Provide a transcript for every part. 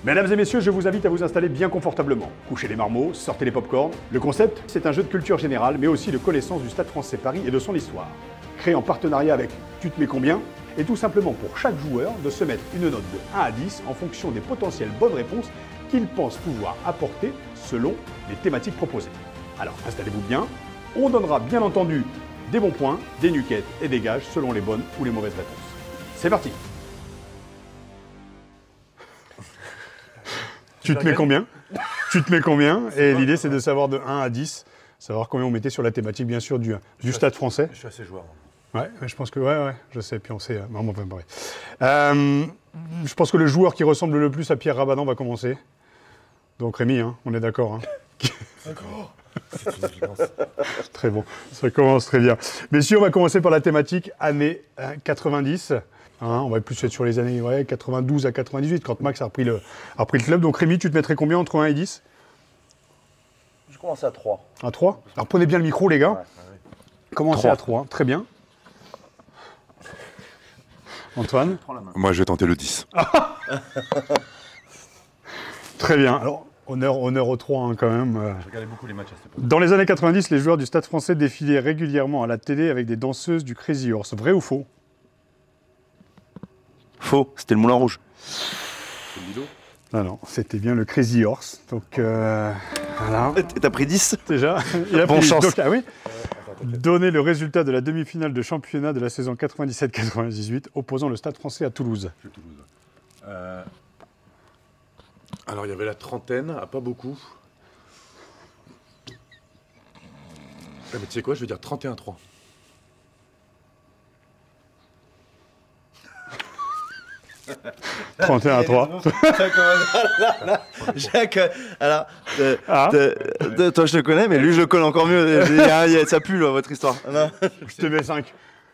Mesdames et messieurs, je vous invite à vous installer bien confortablement. Couchez les marmots, sortez les pop-corns. Le concept, c'est un jeu de culture générale, mais aussi de connaissance du Stade Français Paris et de son histoire. Créé en partenariat avec Tu te mets combien? Et tout simplement pour chaque joueur de se mettre une note de 1 à 10 en fonction des potentielles bonnes réponses qu'il pense pouvoir apporter selon les thématiques proposées. Alors installez-vous bien, on donnera bien entendu des bons points, des nuquettes et des gages selon les bonnes ou les mauvaises réponses. C'est parti! Tu te mets combien? Tu te mets combien? Et l'idée, c'est de savoir de 1 à 10, savoir combien on mettait sur la thématique, bien sûr, du Stade Français. Je suis assez joueur. Ouais, je pense que, ouais, je sais, puis on sait. Je pense que le joueur qui ressemble le plus à Pierre Rabadan va commencer. Donc Rémi, hein, on est d'accord. Hein. D'accord. C'est une évidence. Très bon, ça commence très bien. Messieurs, on va commencer par la thématique années 90. Hein, on va plus être sur les années 92 à 98, quand Max a repris le club. Donc Rémi, tu te mettrais combien entre 1 et 10? Je commence à 3. À 3? Alors prenez bien le micro, les gars. Ouais. Commencez à 3, très bien. Antoine? Moi, je vais tenter le 10. Très bien. Alors, honneur aux 3 hein, quand même. Je regardais beaucoup les matchs à cette époque. Dans les années 90, les joueurs du Stade Français défilaient régulièrement à la télé avec des danseuses du Crazy Horse. Vrai ou faux? Faux, c'était le Moulin Rouge. C'est Lido. Non, c'était bien le Crazy Horse. Donc, voilà. T'as pris 10 Déjà, il a Bonne pris- chance. donc, ah oui. Donner le résultat de la demi-finale de championnat de la saison 97-98 opposant le Stade Français à Toulouse. Je Toulouse. Alors, il y avait la trentaine, pas beaucoup. Mais tu sais quoi, je vais dire 31-3. – 31-3. Jacques, alors, Ah. toi je te connais, mais lui je le connais encore mieux. Ça pue là, votre histoire. Non. Je te mets 5.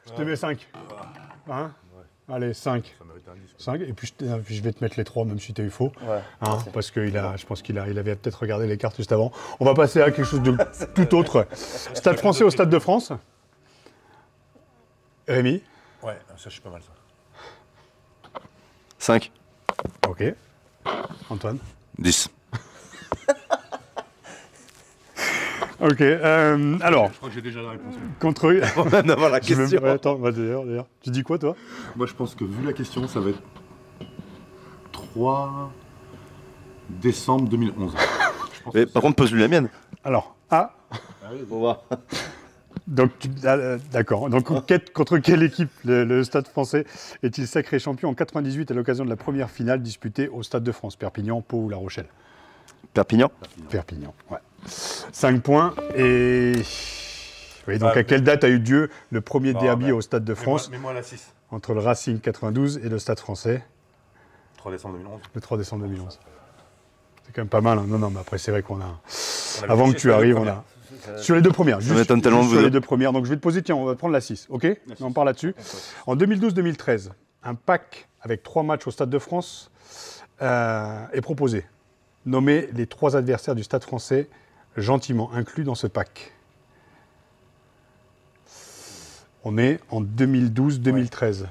Je te mets 5. Hein? Allez, 5. Ça mérite un 10. 5. Et puis je vais te mettre les 3, même si tu as eu faux. Ouais. Hein, parce que je pense qu'il avait peut-être regardé les cartes juste avant. On va passer à quelque chose de tout autre. Stade Français au Stade de France. Rémi? Ouais, ça, je suis pas mal, ça. 5. Ok. Antoine? 10. Ok. Alors, Je crois que j'ai déjà la réponse. contre... Même d'avoir la question. Ouais, attends, d'ailleurs. Tu dis quoi, toi? Moi, je pense que vu la question, ça va être 3 décembre 2011. Mais, par contre, pose-lui la mienne. Alors, A. On va. Donc, d'accord. Donc, contre quelle équipe le Stade Français est-il sacré champion en 98 à l'occasion de la première finale disputée au Stade de France? Perpignan, Pau ou La Rochelle? Perpignan. Perpignan, ouais. 5 points. Et oui, donc à quelle date a eu lieu le premier derby au Stade de France Mets-moi la 6. entre le Racing 92 et le Stade Français? 3 décembre 2011. Le 3 décembre 2011. C'est quand même pas mal. Hein. Non, mais après, c'est vrai qu'on a... On avait Avant que triché tu sur les arrives, on premières. a... Sur les deux premières, juste m'étonne tellement de sur vous les deux. deux premières. Donc je vais te poser, tiens, on va prendre la 6, ok? On parle là-dessus. En 2012-2013, un pack avec 3 matchs au Stade de France est proposé. Nommez les 3 adversaires du Stade Français gentiment inclus dans ce pack. On est en 2012-2013.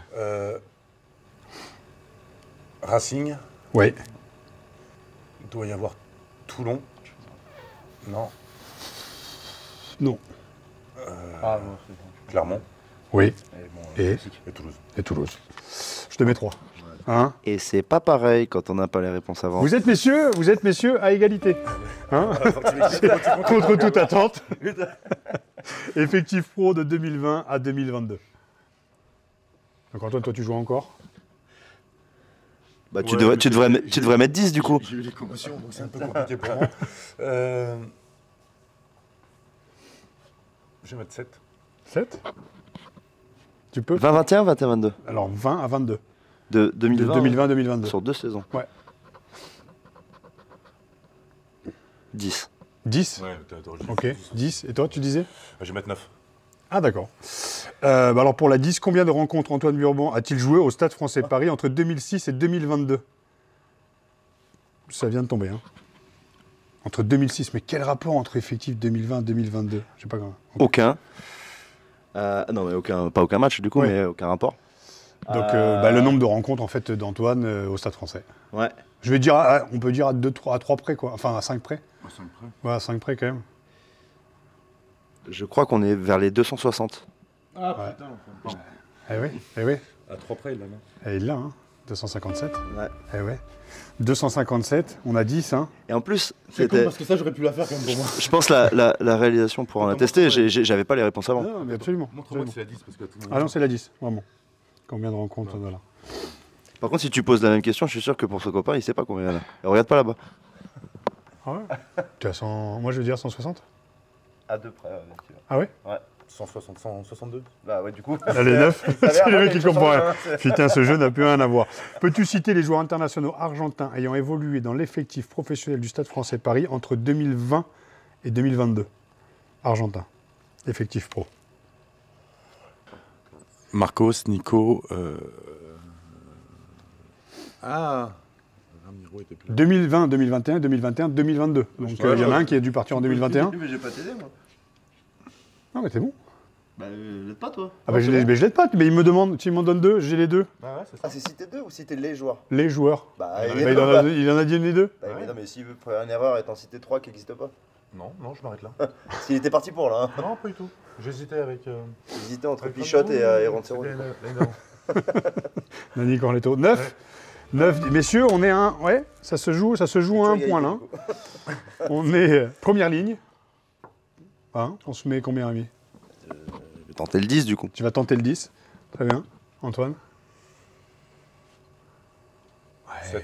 Racing, Oui. il doit y avoir Toulon. Non. Non. Clermont. Oui. Et Et Toulouse. Toulouse. Je te mets 3. Hein? Et c'est pas pareil quand on n'a pas les réponses avant. Vous êtes messieurs à égalité. Hein? Contre toute attente. Effectif pro de 2020 à 2022. Donc Antoine, toi tu joues encore? Bah, tu devrais mettre 10 du coup. J'ai eu les commotions, donc c'est un peu compliqué pour moi. Je vais mettre 7. 7? Tu peux? 20-21, 21-22. Alors 20 à 22. De De 2020. 2020-2022. Sur 2 saisons. Ouais. 10. 10? Ouais, Ok. 10. Et toi, tu disais? Je vais mettre 9. Ah d'accord. Alors pour la 10, combien de rencontres Antoine Burban a-t-il joué au Stade Français Paris entre 2006 et 2022? Ça vient de tomber. Hein. Entre 2006, mais quel rapport entre effectif 2020 et 2022? Je sais pas comment. Aucun. Non, mais pas aucun match du coup, Ouais. mais aucun rapport. Donc le nombre de rencontres en fait d'Antoine au Stade Français. Ouais. Je vais dire, on peut dire à 3 près quoi, enfin à 5 près. À 5 près. Ouais, à 5 près quand même. Je crois qu'on est vers les 260. Ah Ouais. putain, enfin, Eh oui, eh oui. à 3 près, il l'a, non? Et il l'a, hein, 257. Ouais. Eh ouais. 257, on a 10, hein. Et en plus, C'est con c'était. parce que ça, j'aurais pu la faire quand même pour moi. Je pense la réalisation pour en attester, j'avais pas les réponses avant. Non, mais absolument. Montre-moi absolument. que c'est la 10 parce que tout le monde. Ah non, c'est la 10, vraiment. Combien de rencontres, voilà. Par contre, si tu poses la même question, je suis sûr que pour ce copain, il sait pas combien il y en a. Et regarde pas là-bas. Ah ouais. Tu as 100... Moi je veux dire 160. À deux près, Ah ouais. 160, 162. Bah ouais, du coup. Allez, 9. C'est le mec qui comprend rien. Putain, ce jeu n'a plus rien à voir. Peux-tu citer les joueurs internationaux argentins ayant évolué dans l'effectif professionnel du Stade Français Paris entre 2020 et 2022? Argentin. Effectif pro. Marcos, Nico. Ah Ramiro était plus là. 2020, 2021, 2021, 2022. Donc il y en a un qui a dû partir en 2021. Mais j'ai pas t'aider, moi. Non mais c'est bon. Bah, l'aide pas, toi. Ah bah je l'aide pas, mais il me demande, tu m'en donnes 2, j'ai les 2. Ah ouais, c'est ça. Ah, c'est citer deux ou citer les joueurs? Les joueurs. Bah, Bah, il en a dit les 2. mais non, mais s'il veut faire une erreur et t'en citer trois qui n'existent pas. Non, non, je m'arrête là. Parce qu'il était parti pour là. Hein. Non, pas du tout. J'hésitais avec. J'hésitais entre avec Pichotte et Ramiro, Roncero. c'était l'année d'avant. Nani Corletto. 9. 9. Messieurs, on est un. Ouais, ça se joue à un point là. On est première ligne. Hein, on se met combien, ami? Je vais tenter le 10 du coup. Tu vas tenter le 10. Très bien. Antoine? 7.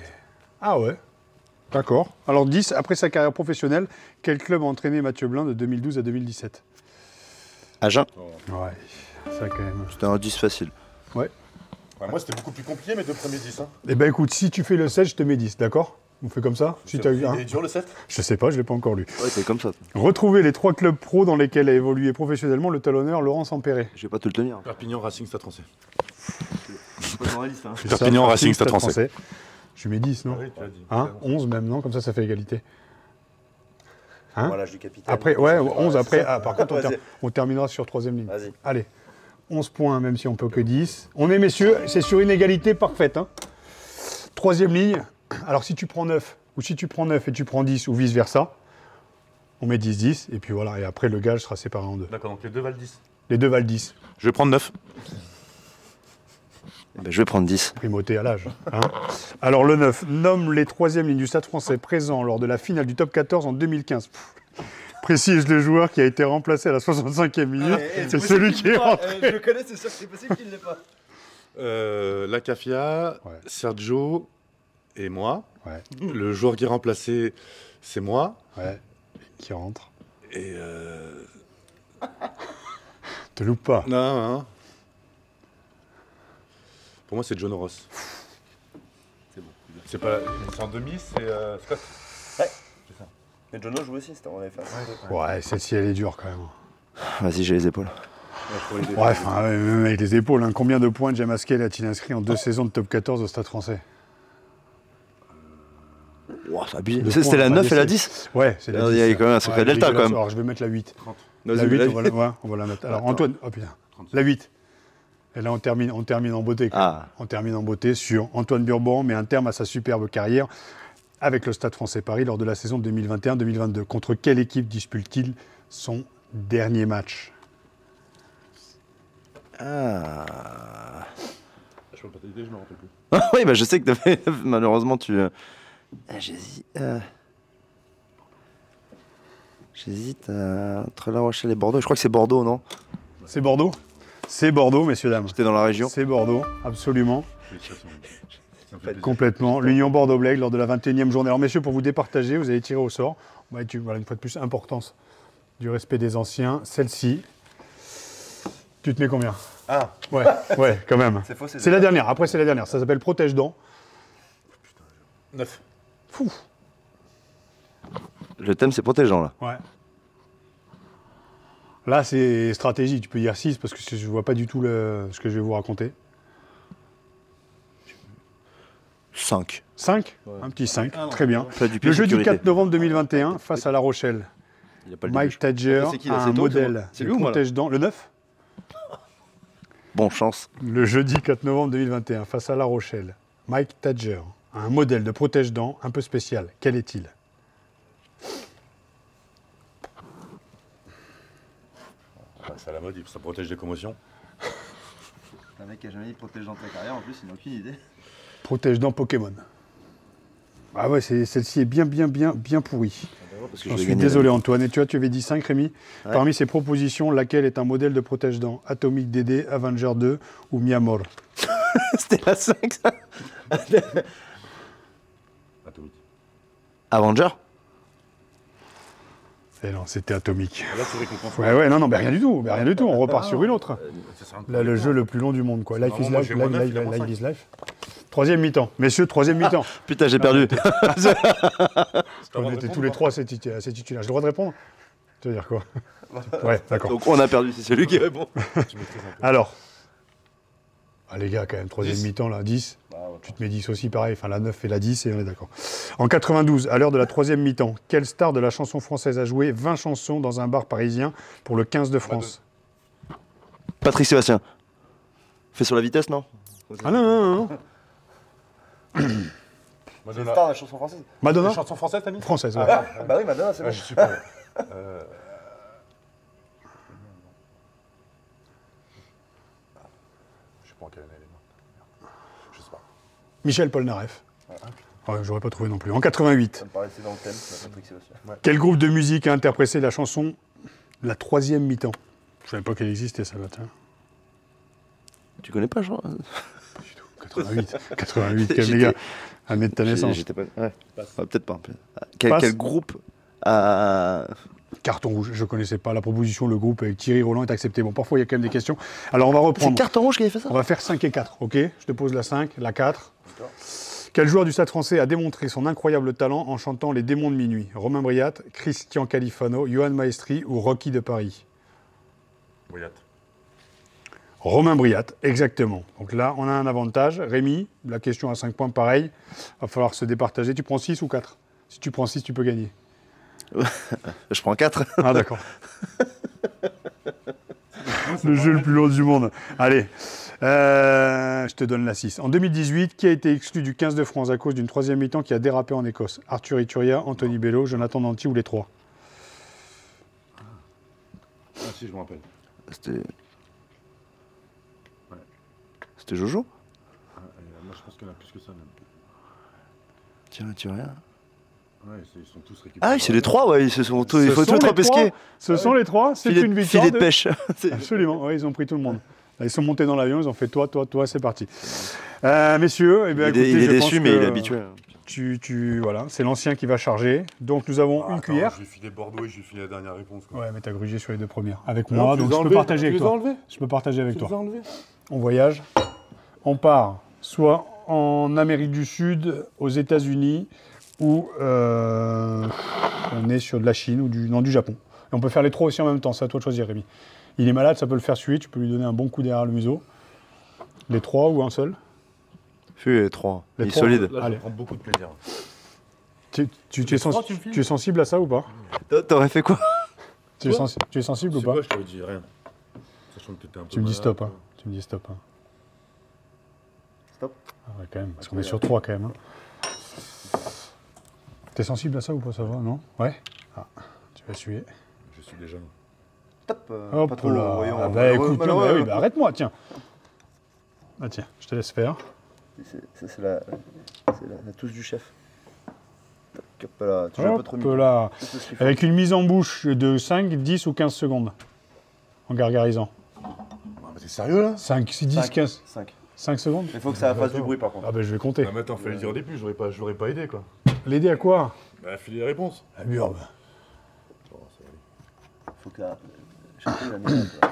Ah ouais. D'accord. Alors 10, après sa carrière professionnelle, quel club a entraîné Mathieu Blin de 2012 à 2017? Agen. Ouais, ça quand même. C'était un 10 facile. Ouais. Ouais, moi, c'était beaucoup plus compliqué, mes deux premiers 10. Hein. Eh ben écoute, si tu fais le 7, je te mets 10, d'accord? On fait comme ça? Si t'as eu un. Il est dur le 7? Je sais pas, je l'ai pas encore lu. Ouais, c'est comme ça. Retrouvez les 3 clubs pro dans lesquels a évolué professionnellement le talonneur Laurent Sampéré. Je vais pas te le tenir. Perpignan, Racing, Stade Français. C'est pas dans la liste, hein. C'est ça, Perpignan, Racing, Stade Français. Je lui mets 10, non? Ah oui, tu l'as dit. Hein? 11 même, non? Comme ça fait égalité. Hein? Voilà, je du capitaine. Après, ouais, 11 après. Ah, par contre, Vas-y. on terminera sur 3ème ligne. Vas-y. Allez, 11 points, même si on peut que 10. On est, messieurs, c'est sur une égalité parfaite. Hein. 3ème ligne. Alors, si tu prends 9, ou si tu prends 9 et tu prends 10, ou vice-versa, on met 10-10, et puis voilà. Et après, le gage sera séparé en 2. D'accord, donc les deux valent 10. Les deux valent 10. Je vais prendre 9. Eh ben, je vais prendre 10. Primauté à l'âge. Hein. Alors, le 9 nomme les 3e lignes du Stade Français présents lors de la finale du Top 14 en 2015. Précise le joueur qui a été remplacé à la 65e minute. C'est celui qui est rentré. Je le connais, c'est sûr que c'est possible qu'il ne l'ait pas. Lacafia, Ouais. Sergio et moi. Ouais, Le joueur qui est remplacé, c'est moi. ouais, qui rentre. Et Te loupe pas. non, non. Pour moi, c'est John Ross. C'est bon. C'est pas. C'est en demi, c'est Scott. Ouais. C'est ça. Mais Jono joue aussi, c'était en FA. Ouais, celle-ci, elle est dure quand même. Vas-y, j'ai les épaules. Ouais, enfin, même avec les épaules, hein. Combien de points James Haskell a-t-il inscrit en 2 saisons de Top 14 au Stade Français? Wow, c'est abusé. Le C'était point, la on va 9 et la laisser. 10. Ouais, c'est la 10. Il y a quand même un sacré delta, quand même. Alors, je vais mettre la 8. 30. La Vas-y, 8, vas-y. on va la mettre. Alors, Attends. Antoine, oh putain, la 8. Et là, on termine en beauté. Quoi. Ah. On termine en beauté sur Antoine Burban, met un terme à sa superbe carrière avec le Stade Français Paris lors de la saison 2021-2022. Contre quelle équipe dispute-t-il son dernier match? Ah. Je peux pas t'aider, je me rappelle plus. Oui, bah je sais que t'as fait. Malheureusement, tu. J'hésite. J'hésite entre La Rochelle et Bordeaux. Je crois que c'est Bordeaux, non? C'est Bordeaux? C'est Bordeaux, messieurs, dames. J'étais dans la région. C'est Bordeaux, absolument. Ça me fait plaisir. Complètement. L'Union Bordeaux-Blègue lors de la 21e journée. Alors, messieurs, pour vous départager, vous allez tirer au sort. Voilà, une fois de plus, importance du respect des anciens. Celle-ci, tu te mets combien? Ah. Ouais, ouais, quand même. C'est faux, C'est la dernière. Après, c'est la dernière. Ça s'appelle protège-dents. 9. Fou. Le thème, c'est protégeant, là. Ouais. Là, c'est stratégie. Tu peux dire 6 parce que je ne vois pas du tout ce que je vais vous raconter. 5. 5 Un petit 5. Très bien. Plat du pied, Le jeudi sécurité. 4 novembre 2021, face à La Rochelle. Il y a pas le Mike début. Tadger C'est qui, là? a C'est un toi, modèle c'est de lui ou moi, là protège-dents. Le 9 Bon chance. Le jeudi 4 novembre 2021, face à La Rochelle, Mike Tadger a un modèle de protège-dents un peu spécial. Quel est-il? C'est à la mode, ça protège des commotions. Un mec qui a jamais dit protège dans ta carrière, en plus, il n'a aucune idée. Protège-dents Pokémon. Ah ouais, celle-ci est bien pourrie. J'en suis désolé Antoine. Et tu vois, tu avais dit 5 Rémi. Ouais. Parmi ces propositions, laquelle est un modèle de protège-dents? Atomic DD, Avenger 2 ou Miamor? C'était la 5 ça. Atomic. Avenger? Eh non, c'était Atomic. Là, tu récompenses. Ouais, non, mais rien du tout. Mais rien du tout. On repart sur une autre. Là, le jeu le plus long du monde, quoi. Life is life, life is life. Troisième mi-temps. Messieurs, troisième mi-temps. Putain, j'ai perdu. On était tous les trois à ces titulaires. J'ai le droit de répondre? Tu veux dire quoi? Ouais, d'accord. Donc on a perdu, c'est celui qui répond. Alors. Ah les gars, quand même, troisième mi-temps, là, 10. Tu te mets 10 aussi, pareil. Enfin, la 9 et la 10, et on est d'accord. En 92, à l'heure de la troisième mi-temps, quelle star de la chanson française a joué 20 chansons dans un bar parisien pour le 15 de France? Patrick Sébastien. Fait sur la vitesse, non? Ah non. C'est une star de la chanson française. Madonna? La chanson française, t'as mis? Française, ouais. Bah oui, Madonna, c'est bon. Je suis pas. Je sais pas en quelle année elle est morte. Je sais pas. Michel Polnareff. Ouais, j'aurais pas trouvé non plus. En 88. Ça me paraissait dans le thème, Patrick Sébastien. Ouais. Quel groupe de musique a interprété la chanson La troisième mi-temps? Je savais pas qu'elle existait, ça va, tiens. Tu connais pas, Jean? Pas du tout. 88, quel méga. Année de ta naissance. J'étais pas. Ouais. Peut-être pas. Quel groupe a. Carton rouge, je ne connaissais pas la proposition, le groupe avec Thierry Roland est accepté. Bon, parfois il y a quand même des questions. Alors on va reprendre. C'est Carton rouge qui avait fait ça? On va faire 5 et 4, ok? Je te pose la 5, la 4. Quel joueur du Stade français a démontré son incroyable talent en chantant Les démons de minuit? Romain Briat, Christian Califano, Johan Maestri ou Rocky de Paris? Briat. Romain Briat, exactement. Donc là, on a un avantage. Rémi, la question à 5 points, pareil. Va falloir se départager. Tu prends 6 ou 4? Si tu prends 6, tu peux gagner. Je prends 4. Ah d'accord. Le jeu le plus long du monde. Allez, je te donne la 6. En 2018, qui a été exclu du 15 de France à cause d'une troisième mi-temps qui a dérapé en Écosse? Arthur Ituria, Anthony Bello, Jonathan Danty ou les trois? Ah si, je me rappelle. C'était Jojo? Moi je pense qu'il y en a plus que ça même. Tiens, tu rien. Ouais, ils sont tous récupérés. Ah oui, c'est les trois, ouais. Il faut tout être pesquer. Ce sont les trois, c'est une victoire. Filet de pêche. Absolument, ouais, ils ont pris tout le monde. Là, ils sont montés dans l'avion, ils ont fait toi, c'est parti. Messieurs, eh bien, écoutez, il est déçu, mais il est habitué. Voilà, c'est l'ancien qui va charger. Donc nous avons une cuillère. Je lui ai filé Bordeaux et je lui ai filé la dernière réponse. Quoi. Ouais, mais t'as grugé sur les deux premières. Avec moi, donc je peux partager avec toi. Je peux partager avec toi. On voyage. On part soit en Amérique du Sud, aux États-Unis, ou on est sur de la Chine ou du Japon. Et on peut faire les trois aussi en même temps, c'est à toi de choisir, Rémi. Il est malade, ça peut le faire suer, tu peux lui donner un bon coup derrière le museau. Les trois ou un seul? Les trois. Il est trois, solide. Là, je prends beaucoup de plaisir. Tu es sensible à ça ou pas? T'aurais fait quoi? Tu es sensible ou pas? Je t'aurais dit rien. Tu me dis stop. Hein. Tu me dis stop. Hein. Stop. Ah ouais, quand même, parce qu'on est sur 3 quand même. Hein. T'es sensible à ça ou pas, ça va, non? Ouais. Ah, tu vas suer. Je suis déjà. Stop. Hop pas trop, là. voyons, Ah bah écoute, oui, bah, arrête-moi, tiens. Ah tiens, je te laisse faire. C'est la touche du chef. Hop là, tu joues un peu trop vite. Là. Avec une mise en bouche de 5, 10 ou 15 secondes. En gargarisant. T'es sérieux là? 5, 10, 15. 5 secondes? Il faut que ça fasse du bruit par contre. Ah bah je vais compter. Ah mais attends, fallait le dire au début, je l'aurais pas aidé quoi. L'aider à quoi? Bah filer les réponses. La burbe. Faut que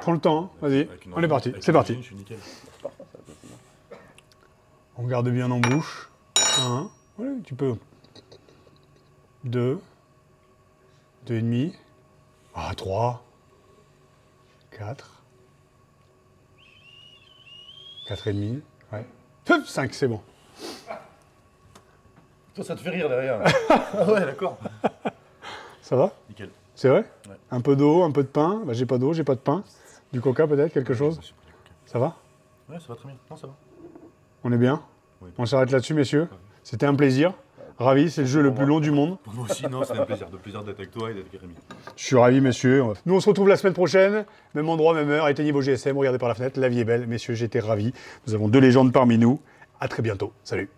Prends le temps, hein. Vas-y. On est parti, c'est parti. Je suis nickel. On garde bien en bouche. 1, ouais, tu peux. 2, 2,5. Ah, 3, 4, 4,5. Ouais. 5, c'est bon. Toi, ça te fait rire derrière. Ah ouais, d'accord. Ça va? Nickel. C'est vrai? Ouais. Un peu d'eau, un peu de pain. Bah, j'ai pas d'eau, j'ai pas de pain. Du coca peut-être, quelque chose? Ça va? Ouais, ça va très bien. Non, ça va. On est bien? Oui. On s'arrête là-dessus, messieurs. C'était un plaisir. Ravi, c'est le jeu le plus long du monde. Pour moi aussi, non, c'était un plaisir. De plaisir d'être avec toi et d'être avec Rémi. Je suis ravi, messieurs. Nous, on se retrouve la semaine prochaine. Même endroit, même heure. Éteignez vos GSM, regardez par la fenêtre. La vie est belle. Messieurs, j'étais ravi. Nous avons deux légendes parmi nous. À très bientôt. Salut.